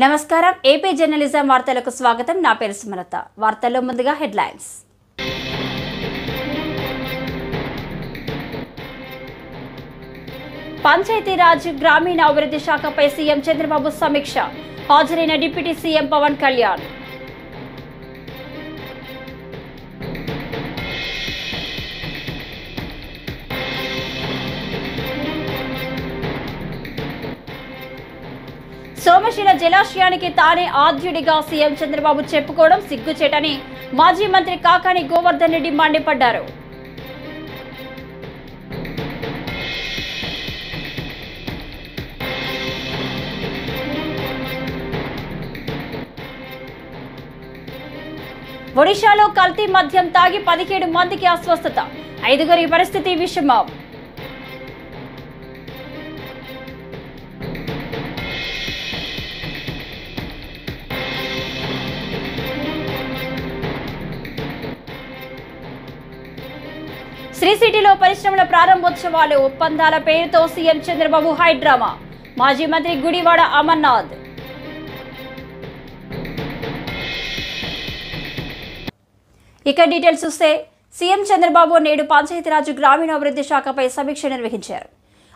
నమస్కారం AP journalism వార్తలకు స్వాగతం నా పేరు సుమలత వార్తల్లో ముందుగా హెడ్లైన్స్ పంచాయతీరాజ్ గ్రామీణ అభివృద్ధి శాఖపై సీఎం చంద్రబాబు సమీక్ష హాజరైన డిప్యూటీ సీఎం పవన్ కళ్యాణ్ సోమశిల జలాశయానికి తానే ఆద్యుడిగా సీఎం చంద్రబాబు చెప్పుకోవడం సిగ్గుచేటని మాజీ మంత్రి కాకాని గోవర్ధన్ రెడ్డి మండిపడ్డారు. ఒడిశాలో కల్తీ మద్యం తాగి 17 మందికి అస్వస్థత, 5గురి పరిస్థితి విషమం. శ్రీ సిటీలో పరిశ్రమల ప్రారంభోత్సవాలు ఒప్పందాల పేరుతో సీఎం చంద్రబాబు హైడ్రామా, మాజీ మంత్రి గుడివాడ అమర్నాథ్. ఇక డీటెయిల్స్ చూస్తే సీఎం చంద్రబాబు నేడు పంచాయతీరాజ్ గ్రామీణాభివృద్ధి శాఖపై సమీక్ష నిర్వహించారు.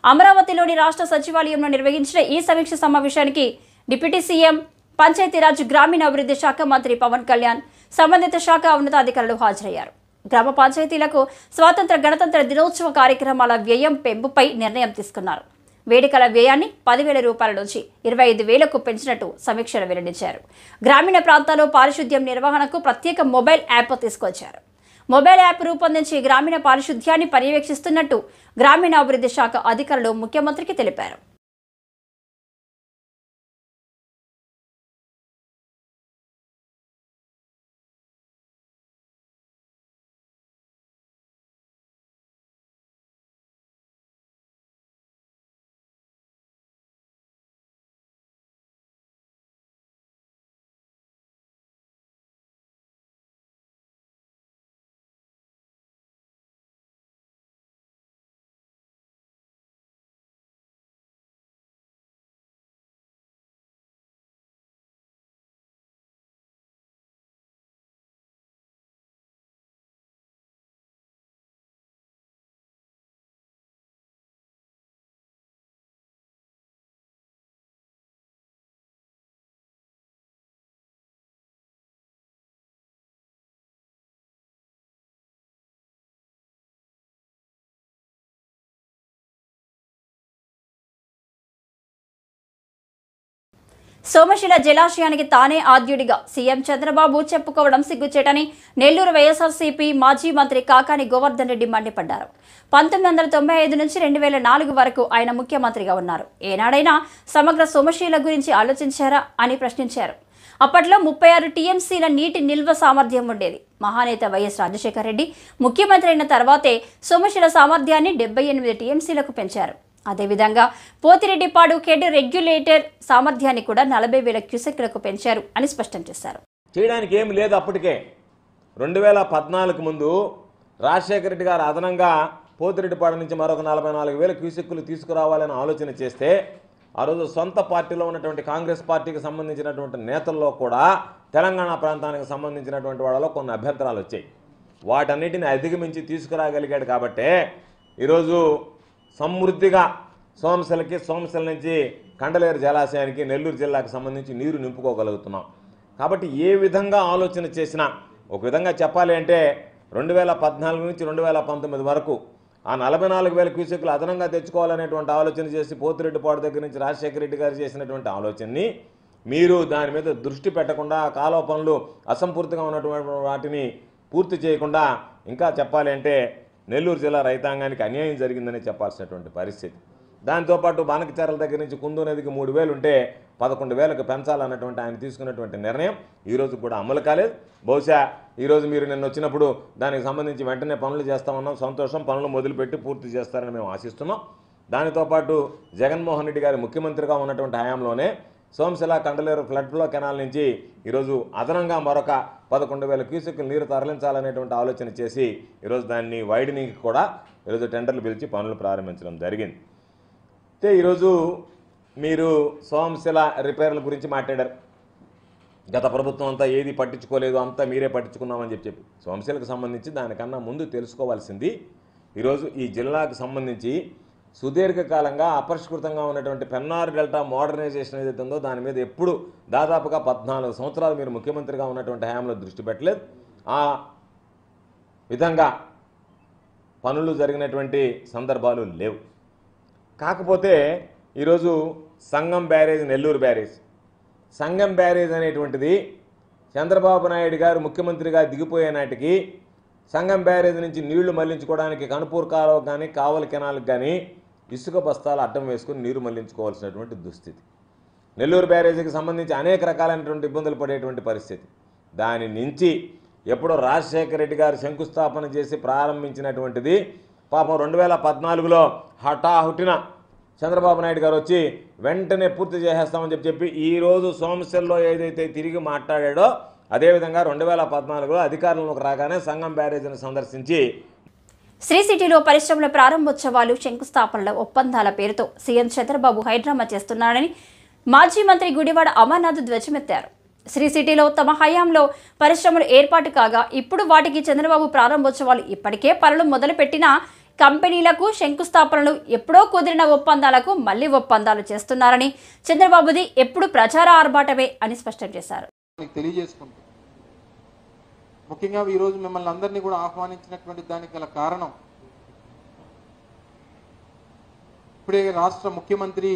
అమరావతిలోని రాష్ట్ర సచివాలయంలో నిర్వహించిన ఈ సమీక్ష సమావేశానికి డిప్యూటీ సీఎం పంచాయతీరాజ్ గ్రామీణాభివృద్ధి శాఖ మంత్రి పవన్ కళ్యాణ్, సంబంధిత శాఖ ఉన్నతాధికారులు హాజరయ్యారు. గ్రామ పంచాయతీలకు స్వాతంత్ర గణతంత్ర దినోత్సవ కార్యక్రమాల వ్యయం పెంపుపై నిర్ణయం తీసుకున్నారు. వేడుకల వ్యయాన్ని 10,000 రూపాయల నుంచి 25,000కు పెంచినట్టు సమీక్షలు వెల్లడించారు. గ్రామీణ ప్రాంతాల్లో పారిశుద్ధ్యం నిర్వహణకు ప్రత్యేక మొబైల్ యాప్ తీసుకొచ్చారు. మొబైల్ యాప్ రూపొందించి గ్రామీణ పారిశుద్ధ్యాన్ని పర్యవేక్షిస్తున్నట్టు గ్రామీణాభివృద్ధి శాఖ అధికారులు ముఖ్యమంత్రికి తెలిపారు. సోమశిల జలాశయానికి తానే ఆద్యుడిగా సీఎం చంద్రబాబు చెప్పుకోవడం సిగ్గుచేటని నెల్లూరు వైఎస్ఆర్సీపీ మాజీ మంత్రి కాకాని గోవర్ధన్ రెడ్డి మండిపడ్డారు. 1995 నుంచి 2004 వరకు ఆయన ముఖ్యమంత్రిగా ఉన్నారు. ఏనాడైనా సమగ్ర సోమశిల గురించి ఆలోచించారా అని ప్రశ్నించారు. అప్పట్లో 36 టీఎంసీల నీటి నిల్వ సామర్థ్యం ఉండేది. మహానేత వైఎస్ రాజశేఖర రెడ్డి ముఖ్యమంత్రి అయిన తర్వాతే సోమశిల సామర్థ్యాన్ని 78 టీఎంసీలకు పెంచారు. అదేవిధంగా పోతిరెడ్డిపాడు హెడ్ రెగ్యులేటర్ సామర్థ్యాన్ని కూడా 40,000 క్యూసెక్లకు పెంచారు అని స్పష్టం చేశారు. చేయడానికి ఏం లేదు. అప్పటికే 2014 ముందు రాజశేఖర రెడ్డి గారు అదనంగా పోతిరెడ్డిపాడు నుంచి మరొక 44,000 క్యూసెక్కులు తీసుకురావాలని ఆలోచన చేస్తే ఆ రోజు సొంత పార్టీలో ఉన్నటువంటి కాంగ్రెస్ పార్టీకి సంబంధించినటువంటి నేతల్లో కూడా తెలంగాణ ప్రాంతానికి సంబంధించినటువంటి వాళ్ళలో కొన్ని అభ్యంతరాలు వచ్చాయి. వాటన్నిటిని అధిగమించి తీసుకురాగలిగాడు కాబట్టే ఈరోజు సమృద్ధిగా సోమశిల నుంచి కండలేరు జలాశయానికి నెల్లూరు జిల్లాకు సంబంధించి నీరు నింపుకోగలుగుతున్నాం. కాబట్టి ఏ విధంగా ఆలోచన చేసినా ఒక విధంగా చెప్పాలి అంటే 2014 నుంచి 2019 వరకు ఆ 44,000 క్యూసెక్లు అదనంగా తెచ్చుకోవాలనేటువంటి ఆలోచన చేసి పోతిరెడ్డిపాడు దగ్గర నుంచి రాజశేఖర రెడ్డి గారు చేసినటువంటి ఆలోచనని మీరు దాని మీద దృష్టి పెట్టకుండా కాలువ పనులు అసంపూర్తిగా ఉన్నటువంటి వాటిని పూర్తి చేయకుండా ఇంకా చెప్పాలి అంటే నెల్లూరు జిల్లా రైతాంగానికి అన్యాయం జరిగిందని చెప్పాల్సినటువంటి పరిస్థితి. దాంతోపాటు బానకచర్ల దగ్గర నుంచి కుందు నదికి 3,000 ఉంటే 11,000కు పెంచాలన్నటువంటి ఆయన తీసుకున్నటువంటి నిర్ణయం ఈరోజు కూడా అమలు కాలేదు. బహుశా ఈరోజు మీరు నిన్న వచ్చినప్పుడు దానికి సంబంధించి వెంటనే పనులు చేస్తామన్నాం. సంతోషం, పనులు మొదలుపెట్టి పూర్తి చేస్తారని మేము ఆశిస్తున్నాం. దానితోపాటు జగన్మోహన్ రెడ్డి గారి ముఖ్యమంత్రిగా ఉన్నటువంటి హయాంలోనే Somasila Kandaleru flood flow canal నుంచి ఈరోజు అదనంగా మరొక 11,000 క్యూసెక్కులు నీరు తరలించాలనేటువంటి ఆలోచన చేసి ఈరోజు దాన్ని వైడనింగ్ కూడా ఈరోజు టెండర్లు పిలిచి పనులు ప్రారంభించడం జరిగింది. అయితే ఈరోజు మీరు సోమశిల రిపేర్ల గురించి మాట్లాడారు. గత ప్రభుత్వం అంతా ఏది పట్టించుకోలేదు, అంతా మీరే పట్టించుకున్నామని చెప్పి సోమశిలకు సంబంధించి దానికన్నా ముందు తెలుసుకోవాల్సింది, ఈరోజు ఈ జిల్లాకు సంబంధించి సుదీర్ఘకాలంగా అపరిష్కృతంగా ఉన్నటువంటి పెన్నార్ డెల్టా మోడర్నైజేషన్ ఏదైతే ఉందో దాని మీద ఎప్పుడు దాదాపుగా 14 సంవత్సరాలు మీరు ముఖ్యమంత్రిగా ఉన్నటువంటి హయాంలో దృష్టి పెట్టలేదు. ఆ విధంగా పనులు జరిగినటువంటి సందర్భాలు లేవు. కాకపోతే ఈరోజు సంగం బ్యారేజ్, నెల్లూరు బ్యారేజ్, సంగం బ్యారేజ్ అనేటువంటిది చంద్రబాబు నాయుడు గారు ముఖ్యమంత్రిగా దిగిపోయే నాటికి సంగం బ్యారేజ్ నుంచి నీళ్లు మళ్లించుకోవడానికి కనుపూర్ కాలువ కానీ కావలి కెనాల్కి కానీ ఇసుక బస్తాలు అడ్డం వేసుకుని నీరు మళ్లించుకోవాల్సినటువంటి దుస్థితి. నెల్లూరు బ్యారేజీకి సంబంధించి అనేక రకాలైనటువంటి ఇబ్బందులు పడేటువంటి పరిస్థితి. దాని నుంచి ఎప్పుడో రాజశేఖర రెడ్డి గారు శంకుస్థాపన చేసి ప్రారంభించినటువంటిది పాపం 2014లో హఠాహుటిన చంద్రబాబు నాయుడు గారు వచ్చి వెంటనే పూర్తి చేసేస్తామని చెప్పి ఈరోజు సోమశిలలో ఏదైతే తిరిగి మాట్లాడాడో అదేవిధంగా 2014లో అధికారంలోకి రాగానే సంగం బ్యారేజీని సందర్శించి శ్రీ సిటీలో పరిశ్రమల ప్రారంభోత్సవాలు, శంకుస్థాపనల ఒప్పందాల పేరుతో సీఎం చంద్రబాబు హైడ్రామా చేస్తున్నారని మాజీ మంత్రి గుడివాడ అమర్నాథ్ ధ్వజమెత్తారు. శ్రీ సిటీలో తమ హయాంలో పరిశ్రమలు ఏర్పాటు కాగా ఇప్పుడు వాటికి చంద్రబాబు ప్రారంభోత్సవాలు, ఇప్పటికే పనులు మొదలుపెట్టిన కంపెనీలకు శంకుస్థాపనలు, ఎప్పుడో కుదిరిన ఒప్పందాలకు మళ్లీ ఒప్పందాలు చేస్తున్నారని, చంద్రబాబుది ఎప్పుడు ప్రచార ఆర్భాటమే అని స్పష్టం చేశారు. ముఖ్యంగా ఈరోజు మిమ్మల్ని అందరినీ కూడా ఆహ్వానించినటువంటి దానికి గల కారణం, ఇప్పుడే రాష్ట్ర ముఖ్యమంత్రి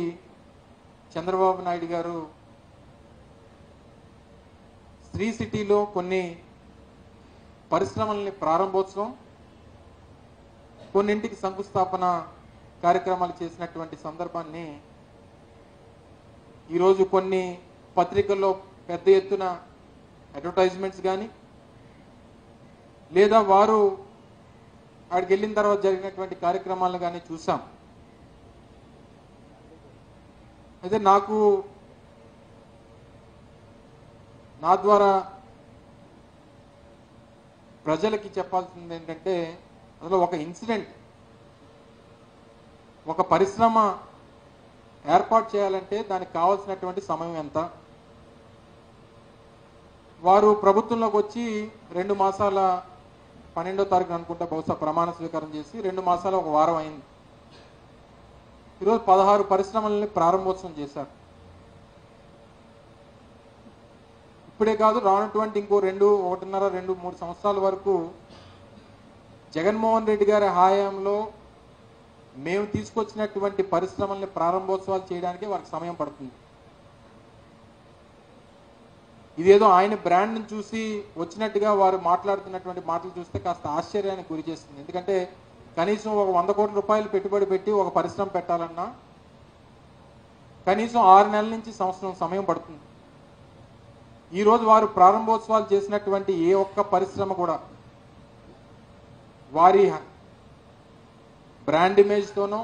చంద్రబాబు నాయుడు గారు శ్రీ సిటీలో కొన్ని పరిశ్రమల్ని ప్రారంభోత్సవం, కొన్నింటికి శంకుస్థాపన కార్యక్రమాలు చేసినటువంటి సందర్భాన్ని ఈరోజు కొన్ని పత్రికల్లో పెద్ద ఎత్తున అడ్వర్టైజ్మెంట్స్ కానీ లేదా వారు అక్కడికి వెళ్ళిన తర్వాత జరిగినటువంటి కార్యక్రమాలను కానీ చూసాం. అయితే నా ద్వారా ప్రజలకి చెప్పాల్సింది ఏంటంటే, అందులో ఒక ఇన్సిడెంట్, ఒక పరిశ్రమ ఏర్పాటు చేయాలంటే దానికి కావాల్సినటువంటి సమయం ఎంత, వారు ప్రభుత్వంలోకి వచ్చి 2 మాసాల 12వ తారీఖు అనుకుంటా బహుశా ప్రమాణ స్వీకారం చేసి 2 మాసాల ఒక వారం అయింది. ఈరోజు 16 పరిశ్రమలని ప్రారంభోత్సవం చేశారు. ఇప్పుడే కాదు, రానటువంటి ఇంకో 1.5, 2, 3 సంవత్సరాల వరకు జగన్మోహన్ రెడ్డి గారి హయాంలో మేము తీసుకొచ్చినటువంటి పరిశ్రమల్ని ప్రారంభోత్సవాలు చేయడానికి వారికి సమయం పడుతుంది. ఇదేదో ఆయన బ్రాండ్ని చూసి వచ్చినట్టుగా వారు మాట్లాడుతున్నటువంటి మాటలు చూస్తే కాస్త ఆశ్చర్యానికి గురి చేస్తుంది. ఎందుకంటే కనీసం ఒక 100 కోట్ల రూపాయలు పెట్టుబడి పెట్టి ఒక పరిశ్రమ పెట్టాలన్నా కనీసం 6 నెలల నుంచి సంవత్సరం సమయం పడుతుంది. ఈరోజు వారు ప్రారంభోత్సవాలు చేసినటువంటి ఏ ఒక్క పరిశ్రమ కూడా వారి బ్రాండ్ ఇమేజ్తోనో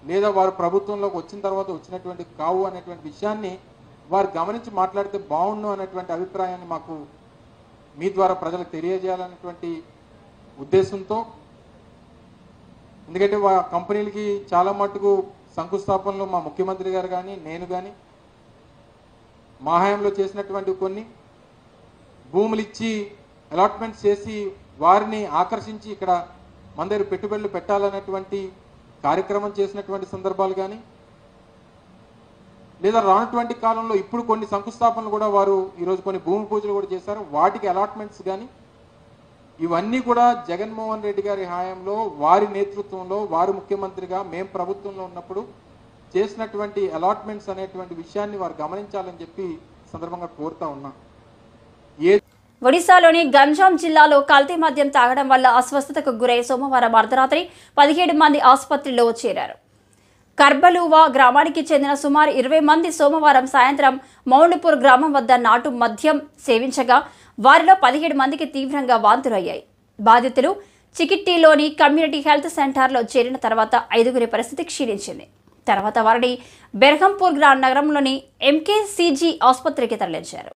లేదా వారు ప్రభుత్వంలోకి వచ్చిన తర్వాత వచ్చినటువంటి కావు అనేటువంటి విషయాన్ని వారు గమనించి మాట్లాడితే బాగుండు అనేటువంటి అభిప్రాయాన్ని మాకు మీ ద్వారా ప్రజలకు తెలియజేయాలనేటువంటి ఉద్దేశంతో, ఎందుకంటే కంపెనీలకి చాలా మటుకు శంకుస్థాపనలు మా ముఖ్యమంత్రి గారు కానీ నేను కానీ మా హయాంలో చేసినటువంటి కొన్ని భూములు ఇచ్చి అలాట్మెంట్స్ చేసి వారిని ఆకర్షించి ఇక్కడ మన దగ్గర పెట్టుబడులు పెట్టాలనేటువంటి కార్యక్రమం చేసినటువంటి సందర్భాలు కానీ, లేదా రానటువంటి కాలంలో ఇప్పుడు కొన్ని శంకుస్థాపనలు కూడా వారు ఈరోజు కొన్ని భూమి పూజలు కూడా చేశారు, వాటికి అలాట్మెంట్స్ కానీ, ఇవన్నీ కూడా జగన్మోహన్ రెడ్డి గారి హయాంలో వారి నేతృత్వంలో వారు ముఖ్యమంత్రిగా మేము ప్రభుత్వంలో ఉన్నప్పుడు చేసినటువంటి అలాట్మెంట్స్ అనేటువంటి విషయాన్ని వారు గమనించాలని చెప్పి సందర్భంగా కోరుతా ఉన్నా. ఒడిశాలోని గంజాం జిల్లాలో కల్తీ మద్యం తాగడం వల్ల అస్వస్థతకు గురై సోమవారం అర్ధరాత్రి 17 మంది ఆసుపత్రిలో చేరారు. కర్బలువా గ్రామానికి చెందిన సుమారు 20 మంది సోమవారం సాయంత్రం మౌండ్పూర్ గ్రామం వద్ద నాటు మద్యం సేవించగా వారిలో 17 మందికి తీవ్రంగా వాంతులు అయ్యాయి. బాధితులు చికిట్టిలోని కమ్యూనిటీ హెల్త్ సెంటర్లో చేరిన తర్వాత 5గురి పరిస్థితి క్షీణించింది. తర్వాత వారిని బెర్హంపూర్ నగరంలోని ఎంకేసీజీ ఆసుపత్రికి తరలించారు.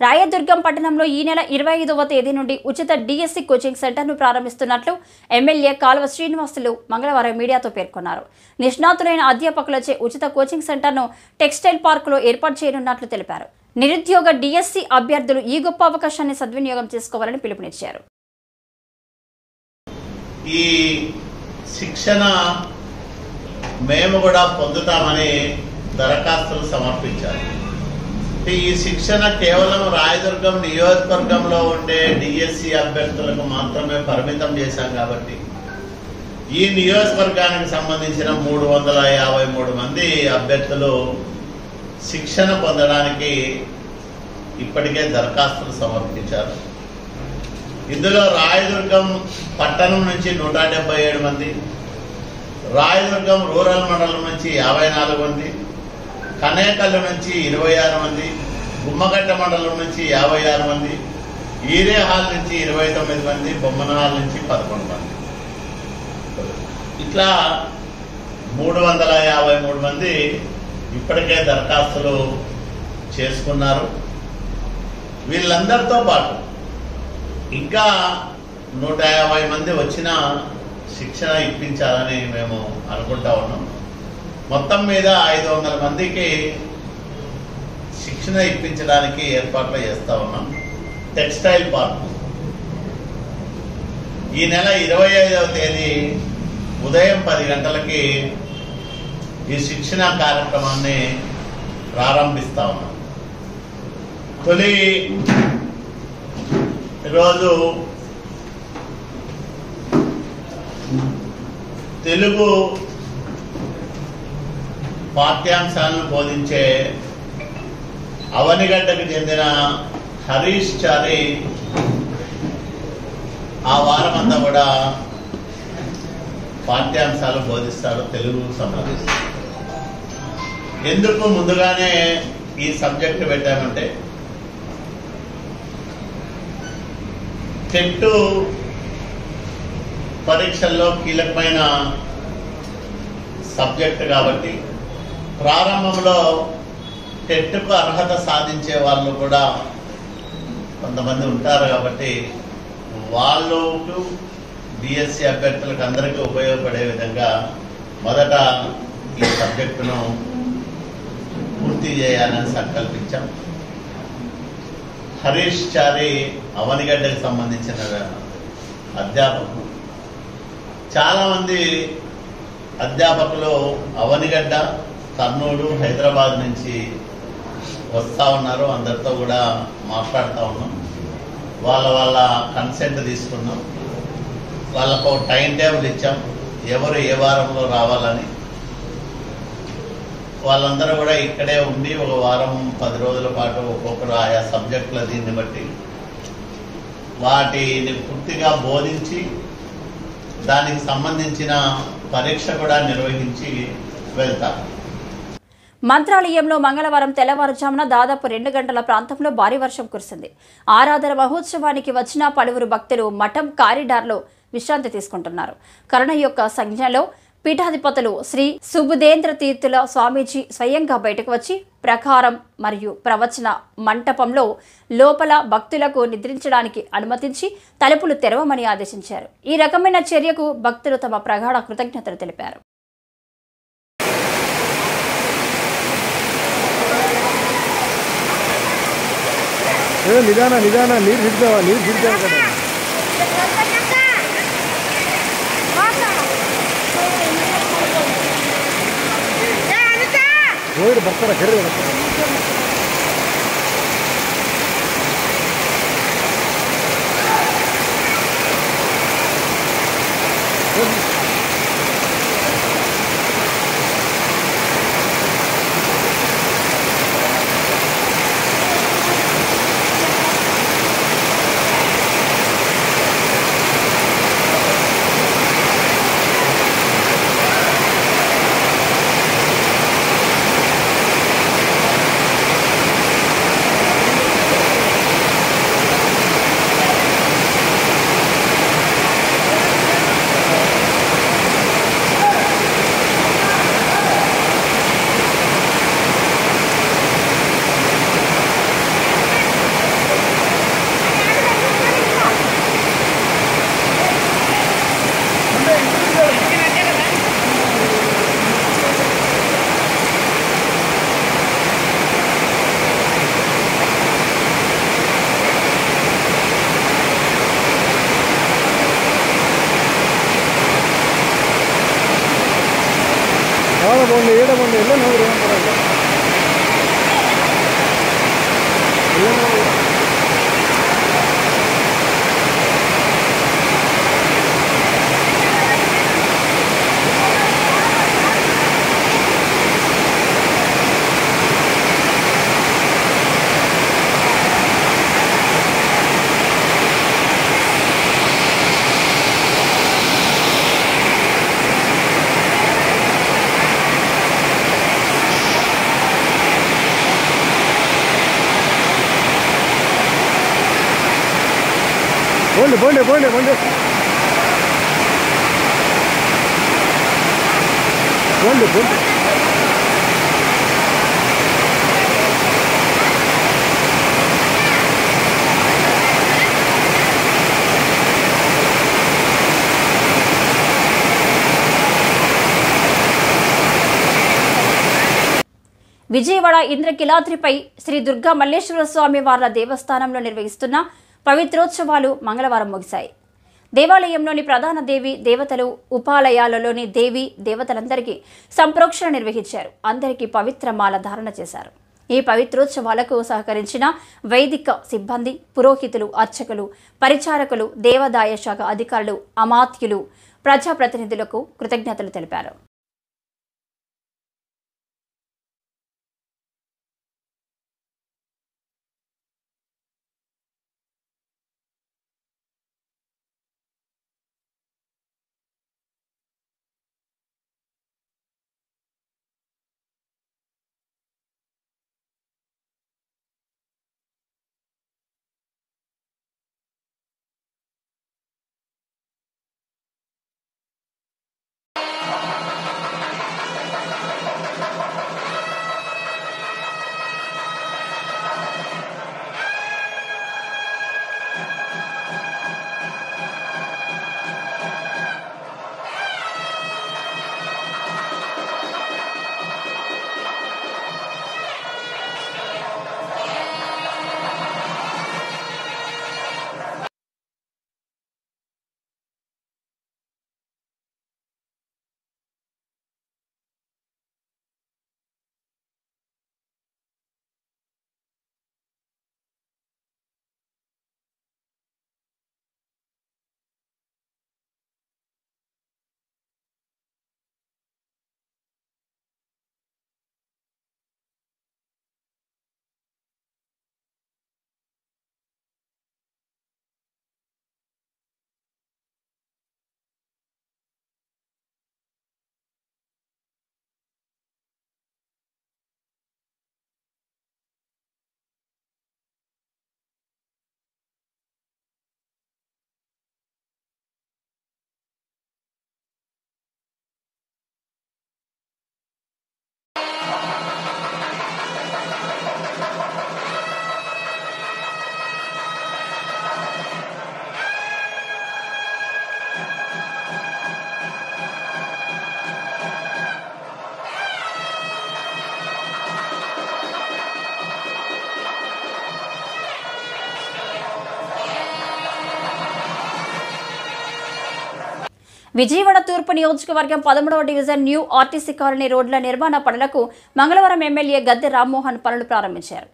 రాయదుర్గం పట్టణంలో ఈ నెల 25వ తేదీ నుండి ఉచిత డిఎస్సి కోచింగ్ సెంటర్ను ప్రారంభిస్తున్నట్లు ఎమ్మెల్యే కాల్వ శ్రీనివాసులు మంగళవారం మీడియాతో పేర్కొన్నారు. నిష్ణాతులైన అధ్యాపకులచే ఉచిత కోచింగ్ సెంటర్ను టెక్స్టైల్ పార్కులో ఏర్పాటు చేయనున్నట్లు తెలిపారు. నిరుద్యోగ డిఎస్సి అభ్యర్థులు ఈ గొప్ప అవకాశాన్ని సద్వినియోగం చేసుకోవాలని పిలుపునిచ్చారు. ఈ శిక్షణ మేము కూడా పొందుతామని దరఖాస్తులు సమర్పించారు. ఈ శిక్షణ కేవలం రాయదుర్గం నియోజకవర్గంలో ఉండే డిఎస్సి అభ్యర్థులకు మాత్రమే పరిమితం చేశాం కాబట్టి ఈ నియోజకవర్గానికి సంబంధించిన 353 మంది అభ్యర్థులు శిక్షణ పొందడానికి ఇప్పటికే దరఖాస్తులు సమర్పించారు. ఇందులో రాయదుర్గం పట్టణం నుంచి 177 మంది, రాయదుర్గం రూరల్ మండలం నుంచి 54 మంది, కనేకల్ నుంచి 26 మంది, గుమ్మగడ్డ మండలం నుంచి 56 మంది, ఈరేహాల్ నుంచి 29 మంది, బొమ్మనహాల్ నుంచి 11 మంది, ఇట్లా 353 మంది ఇప్పటికే దరఖాస్తులు చేసుకున్నారు. వీళ్ళందరితో పాటు ఇంకా 150 మంది వచ్చిన శిక్షణ ఇప్పించాలని మేము అనుకుంటా ఉన్నాం. మొత్తం మీద 500 మందికి శిక్షణ ఇప్పించడానికి ఏర్పాట్లు చేస్తా ఉన్నాం. టెక్స్టైల్ పార్క్ ఈ నెల 25వ తేదీ ఉదయం 10 గంటలకి ఈ శిక్షణ కార్యక్రమాన్ని ప్రారంభిస్తా ఉన్నాం. తొలి రోజు తెలుగు పాఠ్యాంశాలను బోధించే అవనిగడ్డకు చెందిన హరీష్ చారి ఆ వారమంతా కూడా పాఠ్యాంశాలు బోధిస్తాడు తెలుగు సంబంధించి. ఎందుకు ముందుగానే ఈ సబ్జెక్టు పెట్టామంటే టెట్ పరీక్షల్లో కీలకమైన సబ్జెక్ట్ కాబట్టి ప్రారంభంలో టెట్కు అర్హత సాధించే వాళ్ళు కూడా కొంతమంది ఉంటారు కాబట్టి వాళ్ళకు బిఎస్సి అభ్యర్థులకు అందరికీ ఉపయోగపడే విధంగా మొదట ఈ సబ్జెక్టును పూర్తి చేయాలని సంకల్పించాం. హరీష్ చారి అవనిగడ్డకు సంబంధించిన అధ్యాపకులు. చాలామంది అధ్యాపకులు అవనిగడ్డ, కర్నూలు, హైదరాబాద్ నుంచి వస్తూ ఉన్నారు. అందరితో కూడా మాట్లాడుతూ ఉన్నాం. వాళ్ళ కన్సెంట్ తీసుకున్నాం. వాళ్ళకు టైం టేబుల్ ఇచ్చాం, ఎవరు ఏ వారంలో రావాలని. వాళ్ళందరూ కూడా ఇక్కడే ఉండి ఒక వారం 10 రోజుల పాటు ఒక్కొక్కరు ఆయా సబ్జెక్టుల దీన్ని బట్టి వాటిని పూర్తిగా బోధించి దానికి సంబంధించిన పరీక్ష కూడా నిర్వహించి వెళ్తారు. మంత్రాలయంలో మంగళవారం తెల్లవారుజామున దాదాపు 2 గంటల ప్రాంతంలో భారీ వర్షం కురిసింది. ఆరాధన మహోత్సవానికి వచ్చిన పలువురు భక్తులు మఠం కారిడార్లో విశ్రాంతి తీసుకుంటున్నారు. కరుణ యొక్క సంజ్ఞలో పీఠాధిపతులు శ్రీ సుబుధేంద్ర తీర్థుల స్వామీజీ స్వయంగా బయటకు వచ్చి ప్రకారం మరియు ప్రవచన మంటపంలో లోపల భక్తులకు నిద్రించడానికి అనుమతించి తలుపులు తెరవమని ఆదేశించారు. ఈ రకమైన చర్యకు భక్తులు తమ ప్రగాఢ కృతజ్ఞతలు తెలిపారు. నిదాన నీరు హిడ్తావా కదా ಹೋಗಿ ಬರ್ತಾರ ಕರೆ పోండి ಎಲ್ಲ ನೋಡ್ರಿ పోండి పోండి పోండి పోండి పోండి పోండి విజయవాడ ఇంద్రకిలాద్రిపై శ్రీ దుర్గా మల్లేశ్వర స్వామి వార్ల దేవస్థానంలో నిర్వహిస్తున్న పవిత్రోత్సవాలు మంగళవారం ముగిశాయి. దేవాలయంలోని ప్రధాన దేవి దేవతలు, ఉపాలయాలలోని దేవి దేవతలందరికీ సంప్రోక్షణ నిర్వహించారు. అందరికీ పవిత్ర మాల ధారణ చేశారు. ఈ పవిత్రోత్సవాలకు సహకరించిన వైదిక సిబ్బంది, పురోహితులు, అర్చకులు, పరిచారకులు, దేవాదాయ శాఖ అధికారులు, అమాత్యులు, ప్రజాప్రతినిధులకు కృతజ్ఞతలు తెలిపారు. విజయవాడ తూర్పు నియోజకవర్గం 13వ డివిజన్ న్యూ ఆర్టీసీ కాలనీ రోడ్ల నిర్మాణ పనులకు మంగళవారం ఎమ్మెల్యే గద్దె రామ్మోహన్ పనులు ప్రారంభించారు.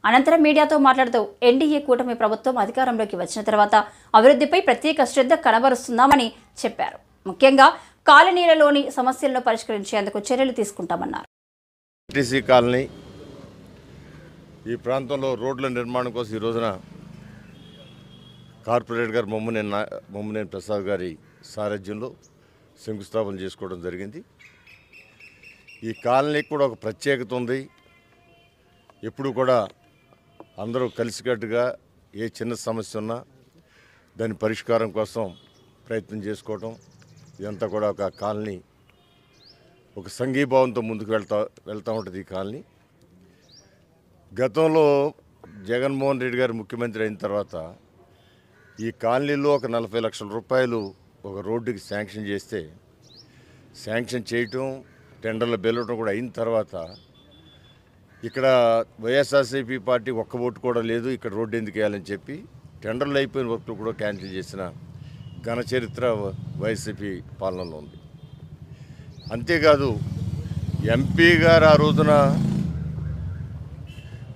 అనంతరం మీడియాతో మాట్లాడుతూ ఎన్డీఏ కూటమి ప్రభుత్వం అధికారంలోకి వచ్చిన తర్వాత అభివృద్ధిపై ప్రత్యేక శ్రద్ధ కనబరుస్తున్నామని చెప్పారు. ముఖ్యంగా కాలనీలలోని సమస్యలను పరిష్కరించేందుకు చర్యలు తీసుకుంటామన్నారు. ఆర్టీసీ కాలనీ ఈ ప్రాంతంలో రోడ్ల నిర్మాణం కోసం ఈ రోజున కార్పొరేటర్ గారు మొమ్మనేని ప్రసాద్ గారి సారథ్యంలో శంకుస్థాపన చేసుకోవడం జరిగింది. ఈ కాలనీకి కూడా ఒక ప్రత్యేకత ఉంది. ఎప్పుడు కూడా అందరూ కలిసికట్టుగా ఏ చిన్న సమస్య ఉన్నా దాని పరిష్కారం కోసం ప్రయత్నం చేసుకోవడం, ఇదంతా కూడా ఒక కాలనీ ఒక సంఘీభావంతో ముందుకు వెళ్తూ ఉంటుంది. ఈ కాలనీ గతంలో జగన్మోహన్ రెడ్డి గారు ముఖ్యమంత్రి అయిన తర్వాత ఈ కాలనీలో ఒక 40 లక్షల రూపాయలు ఒక రోడ్డుకి శాంక్షన్ చేస్తే, శాంక్షన్ చేయటం టెండర్లు బెల్లటం కూడా అయిన తర్వాత ఇక్కడ వైఎస్ఆర్సీపీ పార్టీ ఒక్క ఓటు కూడా లేదు, ఇక్కడ రోడ్డు ఎందుకు వేయాలని చెప్పి టెండర్లు అయిపోయిన వర్క్లు కూడా క్యాన్సిల్ చేసిన ఘన చరిత్ర వైసీపీ పాలనలో ఉంది. అంతేకాదు ఎంపీ గారు ఆ రోజున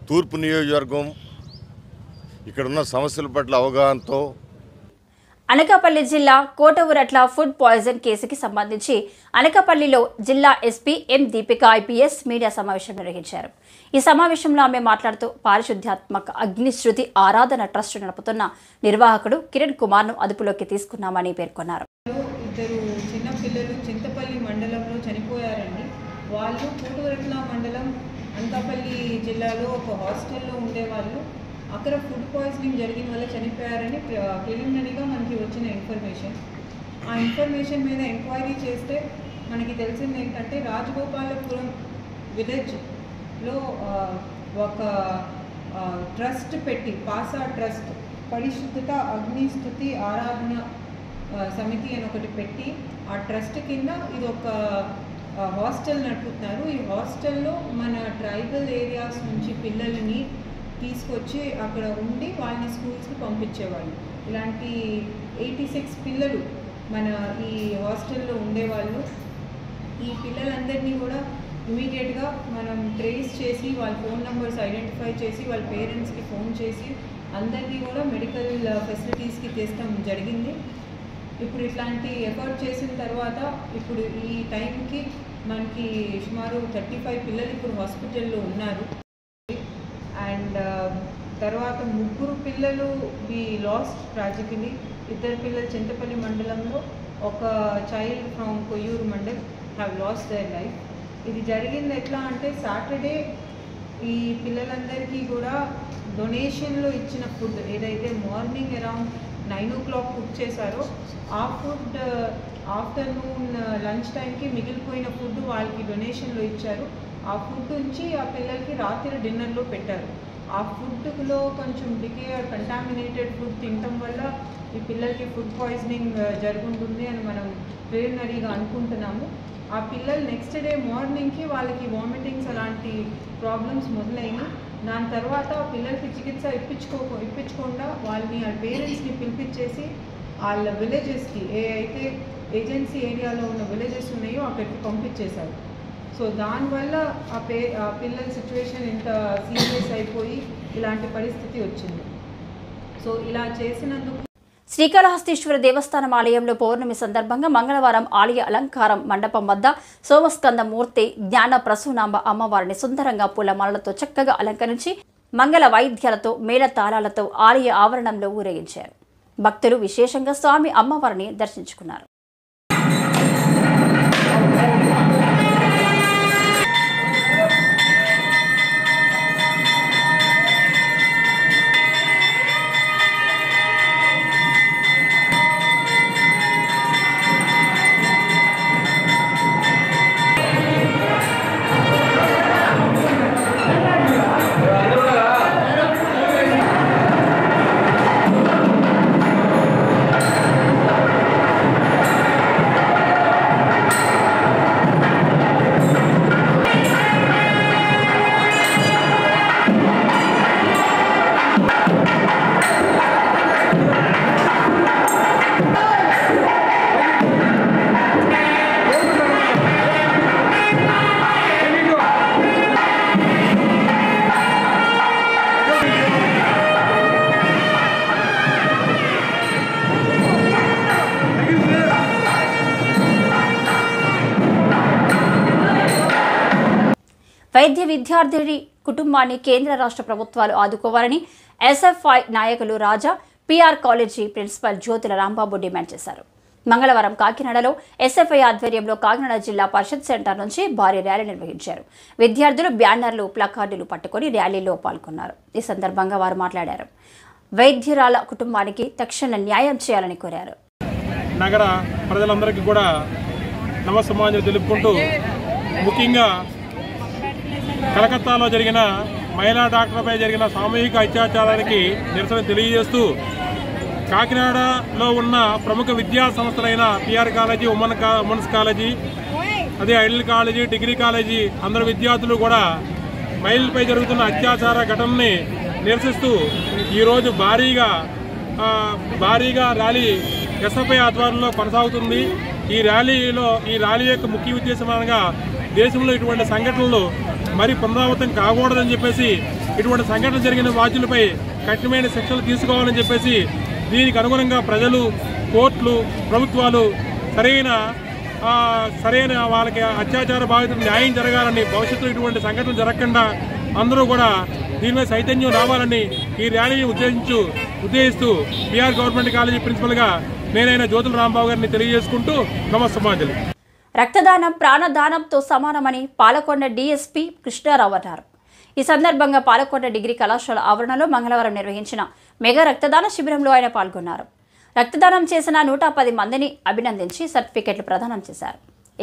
తూర్పు నియోజకవర్గం ఇక్కడున్న సమస్యల పట్ల అవగాహనతో అనకాపల్లి జిల్లా కోటవురట్ల ఫుడ్ పాయిజన్ కేసుకి సంబంధించి అనకాపల్లిలో జిల్లా ఎస్పీ ఎం దీపిక ఐపీఎస్ మీడియా సమావేశం నిర్వహించారు. ఈ సమావేశంలో ఆమె మాట్లాడుతూ పారిశుద్ధ్యాత్మక అగ్నిశృతి ఆరాధన ట్రస్ట్ నడుపుతున్న నిర్వాహకుడు కిరణ్ కుమార్ను అదుపులోకి తీసుకున్నామని పేర్కొన్నారు. ఇద్దరు చిన్న పిల్లలు చింతపల్లి మండలంలో చనిపోయారండి. వాళ్ళు కోటవురట్ల మండలం అనకాపల్లి జిల్లాలో ఒక హాస్టల్లో ఉండేవాళ్ళు. అక్కడ ఫుడ్ పాయిజనింగ్ జరిగిన వల్ల చనిపోయారని ప్రిలిమినరీగా మనకి వచ్చిన ఇన్ఫర్మేషన్. ఆ ఇన్ఫర్మేషన్ మీద ఎంక్వైరీ చేస్తే మనకి తెలిసింది ఏంటంటే రాజగోపాలపురం విలేజ్లో ఒక ట్రస్ట్ పెట్టి పాసా ట్రస్ట్ పరిశుద్ధత అగ్నిస్తుతి ఆరాధన సమితి అని ఒకటి పెట్టి ఆ ట్రస్ట్ కింద ఇది ఒక హాస్టల్ నడుపుతున్నారు. ఈ హాస్టల్లో మన ట్రైబల్ ఏరియాస్ నుంచి పిల్లల్ని తీసుకొచ్చి అక్కడ ఉండి వాళ్ళని స్కూల్స్కి పంపించేవాళ్ళు. ఇలాంటి 86 పిల్లలు మన ఈ హాస్టల్లో ఉండేవాళ్ళు. ఈ పిల్లలందరినీ కూడా ఇమీడియట్గా మనం ట్రేస్ చేసి వాళ్ళ ఫోన్ నెంబర్స్ ఐడెంటిఫై చేసి వాళ్ళ పేరెంట్స్కి ఫోన్ చేసి అందరినీ కూడా మెడికల్ ఫెసిలిటీస్కి తెస్తాం జరిగింది. ఇప్పుడు ఇట్లాంటి ఎఫర్ట్ చేసిన తర్వాత ఇప్పుడు ఈ టైంకి మనకి సుమారు 35 పిల్లలు ఇప్పుడు హాస్పిటల్లో ఉన్నారు. అండ్ తర్వాత 3 పిల్లలు వి లాస్ట్ ట్రాజికలీ. 2 పిల్లలు చింతపల్లి మండలంలో, ఒక child from Koyyuru mandal have lost their life. ఇది జరిగింది ఎట్లా అంటే సాటర్డే ఈ పిల్లలందరికీ కూడా డొనేషన్లో ఇచ్చిన ఫుడ్ ఏదైతే మార్నింగ్ అరౌండ్ 9 o'clock కుక్ చేశారో ఆ ఫుడ్ ఆఫ్టర్నూన్ లంచ్ టైంకి మిగిలిపోయిన ఫుడ్ వాళ్ళకి డొనేషన్లో ఇచ్చారు. ఆ ఫుడ్ నుంచి ఆ పిల్లలకి రాత్రి డిన్నర్లో పెట్టారు. ఆ ఫుడ్లో కొంచెం డికే కంటామినేటెడ్ ఫుడ్ తినటం వల్ల ఈ పిల్లలకి ఫుడ్ పాయిజనింగ్ జరుగుతుంది అని మనం ప్రిలిమినరీగా అనుకుంటున్నాము. ఆ పిల్లలు నెక్స్ట్ డే మార్నింగ్కి వాళ్ళకి వామిటింగ్స్ అలాంటి ప్రాబ్లమ్స్ మొదలైనవి. దాని తర్వాత ఆ పిల్లలకి చికిత్స ఇప్పించకుండా వాళ్ళని ఆ పేరెంట్స్ని పిలిపించేసి వాళ్ళ విలేజెస్కి అయితే ఏజెన్సీ ఏరియాలో ఉన్న విలేజెస్ ఉన్నాయో అక్కడికి పంపించేశారు. సో దానివల్ల ఆ పిల్లల సిచ్యువేషన్ ఇంత సీరియస్ అయిపోయి ఇలాంటి పరిస్థితి వచ్చింది. సో ఇలా చేసినందుకు శ్రీకాళహస్తీశ్వర దేవస్థానం ఆలయంలో పౌర్ణమి సందర్భంగా మంగళవారం ఆలయ అలంకారం మండపం వద్ద సోమస్కంద మూర్తి జ్ఞాన ప్రసూనాంబ అమ్మవారిని సుందరంగా పూలమాలలతో చక్కగా అలంకరించి మంగళ వాయిద్యాలతో మేళ తాళాలతో ఆలయ ఆవరణంలో ఊరేగించారు. భక్తులు విశేషంగా స్వామి అమ్మవారిని దర్శించుకున్నారు. వైద్య విద్యార్థిని కుటుంబాన్ని కేంద్ర రాష్ట్ర ప్రభుత్వాలు ఆదుకోవాలని ఎస్ఎఫ్ఐ నాయకులు Raja PR college principal Jyothula Rambabu demand చేశారు. మంగళవారం కాకినాడలో ఎస్ఎఫ్ఐ ఆధ్వర్యంలో కాకినాడ జిల్లా పరిషత్ సెంటర్ నుంచి భారీ ర్యాలీ నిర్వహించారు. విద్యార్థులు బ్యానర్లు ప్లకార్డులు పట్టుకొని ర్యాలీలో పాల్గొన్నారు. ఈ సందర్భంగా వారు మాట్లాడారు. వైద్యురాల కుటుంబానికి తక్షణ న్యాయం చేయాలని కోరారు. నగర ప్రజలందరికీ కూడా నమస్సమాంజలి తెలుపుకుంటూ ముఖ్యంగా కలకత్తాలో జరిగిన మహిళా డాక్టర్పై జరిగిన సామూహిక అత్యాచారానికి నిరసన తెలియజేస్తూ కాకినాడలో ఉన్న ప్రముఖ విద్యా సంస్థలైన పిఆర్ కాలేజీ, ఉమెన్స్ కాలేజీ, అదే ఐడియల్ కాలేజీ, డిగ్రీ కాలేజీ అందరు విద్యార్థులు కూడా మహిళలపై జరుగుతున్న అత్యాచార ఘటనని నిరసిస్తూ ఈరోజు భారీగా ర్యాలీ ఎస్ఎఫ్ఐ ఆధ్వర్యంలో కొనసాగుతుంది. ఈ ర్యాలీ యొక్క ముఖ్య ఉద్దేశం అనగా దేశంలో ఇటువంటి సంఘటనలు మరి పునరావృతం కాకూడదని చెప్పేసి ఇటువంటి సంఘటన జరిగిన బాధ్యులపై కఠినమైన శిక్షలు తీసుకోవాలని చెప్పేసి దీనికి అనుగుణంగా ప్రజలు, కోర్టులు, ప్రభుత్వాలు సరైన వాళ్ళకి అత్యాచార బాధితులు న్యాయం జరగాలని, భవిష్యత్తులో ఇటువంటి సంఘటనలు జరగకుండా అందరూ కూడా దీని మీద చైతన్యం రావాలని ఈ ర్యాలీని ఉద్దేశిస్తూ బీఆర్ గవర్నమెంట్ కాలేజీ ప్రిన్సిపల్గా నేనైన జ్యోతుల రాంబాబు గారిని తెలియజేసుకుంటూ నమస్సమాంజలి. రక్తదానం ప్రాణదానంతో సమానమని పాలకొండ డీఎస్పీ కృష్ణారావు అన్నారు. ఈ సందర్భంగా పాలకొండ డిగ్రీ కళాశాల ఆవరణలో మంగళవారం నిర్వహించిన మెగా రక్తదాన శిబిరంలో ఆయన పాల్గొన్నారు. రక్తదానం చేసిన 110 మందిని అభినందించి సర్టిఫికెట్లు ప్రదానం చేశారు.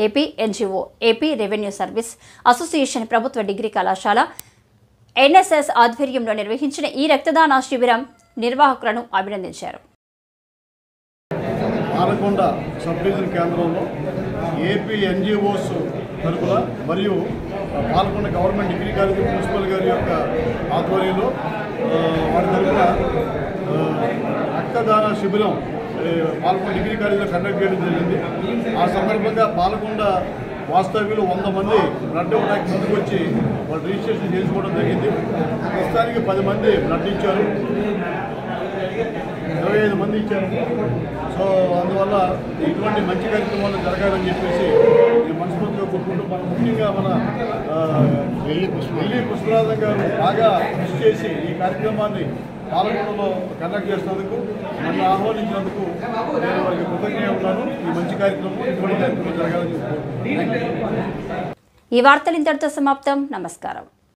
AP NGO, AP revenue service association, ప్రభుత్వ డిగ్రీ కళాశాల, ఎన్ఎస్ఎస్ ఆధ్వర్యంలో నిర్వహించిన ఈ రక్తదాన శిబిరం నిర్వాహకులను అభినందించారు. పాలకొండ సబ్ డివిజన్ కేంద్రంలో ఏపీ ఎన్జీఓస్ తరఫున మరియు Palakonda government degree college principal గారి యొక్క ఆధ్వర్యంలో వారి తరఫున రక్తదాన శిబిరం పాలకొండ డిగ్రీ కాలేజీలో కండక్ట్ చేయడం జరిగింది. ఆ సందర్భంగా పాలకొండ వాస్తవ్యులు 100 మంది బ్లడ్ ఇవ్వడానికి ముందుకు వచ్చి వాళ్ళు రిజిస్ట్రేషన్ చేసుకోవడం జరిగింది. ప్రస్తుతానికి 10 మంది బ్లడ్ ఇచ్చారు, 25 మంది ఇచ్చారు. సో అందువల్ల ఇటువంటి మంచి కార్యక్రమాలు జరగాలని చెప్పేసి మనస్ఫూర్తిగా కోరుకుంటూ, మనం ముఖ్యంగా మన ఢిల్లీ పుష్పరాజం గారు బాగా కృషి చేసి ఈ కార్యక్రమాన్ని పాలకొండలో కండక్ట్ చేసినందుకు, నన్ను ఆహ్వానించినందుకు నేను వారికి కృతజ్ఞత ఉన్నాను. ఈ మంచి కార్యక్రమం, ఇటువంటి కార్యక్రమం జరగాలని కోరుకుంటున్నాను. ఈ వార్తలు ఇంతటితో సమాప్తం. నమస్కారం.